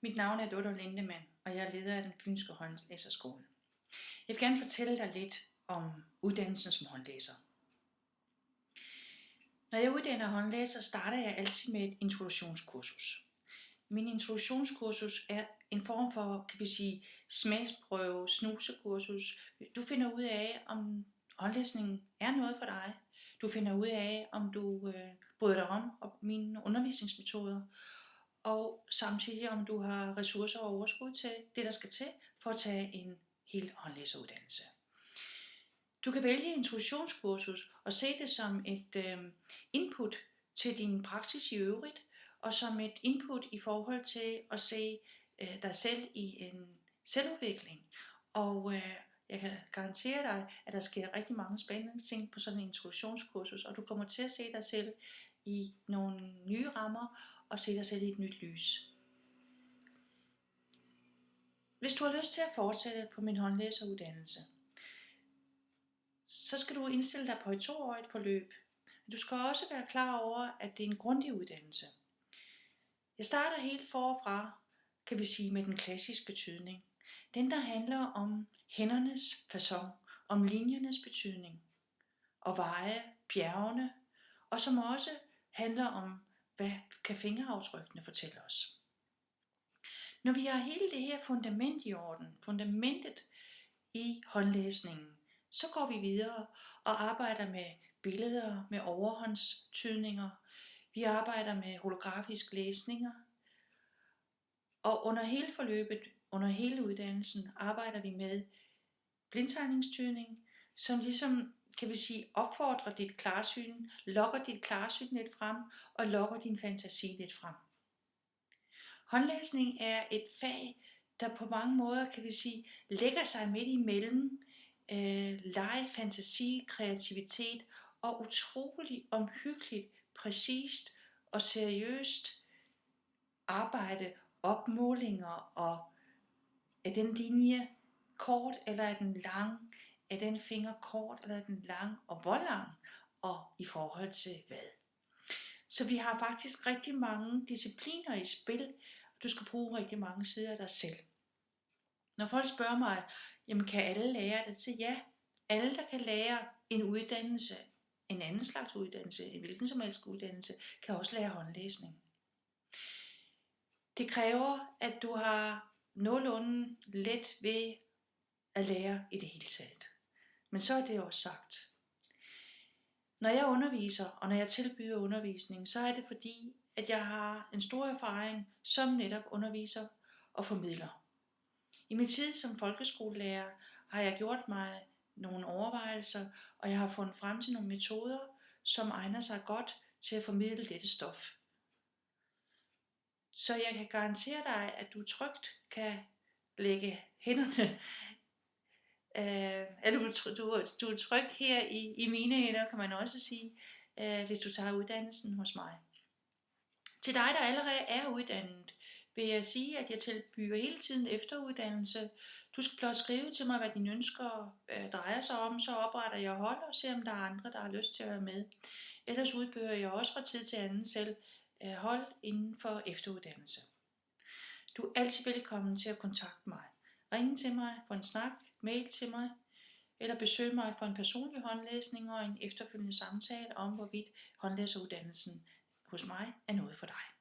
Mit navn er Lotte Lindemann, og jeg er leder af den fynske håndlæserskole. Jeg vil gerne fortælle dig lidt om uddannelsen som håndlæser. Når jeg uddanner håndlæser, starter jeg altid med et introduktionskursus. Min introduktionskursus er en form for, smagsprøve, snusekursus. Du finder ud af, om håndlæsning er noget for dig. Du finder ud af, om du bryder dig om mine undervisningsmetoder, og samtidig om du har ressourcer og overskud til det, der skal til for at tage en hel håndlæseruddannelse. Du kan vælge introduktionskursus og se det som et input til din praksis i øvrigt, og som et input i forhold til at se dig selv i en selvudvikling. Og jeg kan garantere dig, at der sker rigtig mange spændende ting på sådan en introduktionskursus, og du kommer til at se dig selv i nogle nye rammer og se dig selv i et nyt lys. Hvis du har lyst til at fortsætte på min håndlæseruddannelse, så skal du indstille dig på et 2-årigt forløb. Du skal også være klar over, at det er en grundig uddannelse. Jeg starter helt forfra, med den klassiske tydning. Den, der handler om hændernes facon, om linjernes betydning, og veje, bjergene, og som også handler om, hvad kan fingeraftrykkene fortælle os. Når vi har hele det her fundament i orden, fundamentet i håndlæsningen, så går vi videre og arbejder med billeder, med overhåndstydninger. Vi arbejder med holografiske læsninger. Og under hele forløbet, under hele uddannelsen, arbejder vi med blindtegningstydning, som opfordrer dit klarsyn, lokker dit klarsyn lidt frem og lokker din fantasi lidt frem. Håndlæsning er et fag, der på mange måder, lægger sig midt imellem leg, fantasi, kreativitet og utroligt omhyggeligt, præcist og seriøst arbejde, opmålinger og er den linje kort eller er den lang, er den finger kort eller er den lang og hvor lang og i forhold til hvad. Så vi har faktisk rigtig mange discipliner i spil. Du skal bruge rigtig mange sider af dig selv. Når folk spørger mig, jamen kan alle lære det? Så ja, alle der kan lære en uddannelse, en anden slags uddannelse, en hvilken som helst uddannelse, kan også lære håndlæsning. Det kræver, at du har nogenlunde let ved at lære i det hele taget. Men så er det også sagt. Når jeg underviser, og når jeg tilbyder undervisning, så er det fordi, at jeg har en stor erfaring som netop underviser og formidler. I min tid som folkeskolelærer har jeg gjort mig nogle overvejelser, og jeg har fundet frem til nogle metoder, som egner sig godt til at formidle dette stof. Så jeg kan garantere dig, at du trygt kan lægge hænderne, du er tryg her i mine hænder, kan man også sige, hvis du tager uddannelsen hos mig. Til dig, der allerede er uddannet, vil jeg sige, at jeg tilbyder hele tiden efteruddannelse. Du skal blot skrive til mig, hvad dine ønsker drejer sig om, så opretter jeg hold og ser, om der er andre, der har lyst til at være med. Ellers udbyder jeg også fra tid til anden selv hold inden for efteruddannelse. Du er altid velkommen til at kontakte mig. Ring til mig for en snak, mail til mig, eller besøg mig for en personlig håndlæsning og en efterfølgende samtale om, hvorvidt håndlæseruddannelsen hos mig er noget for dig.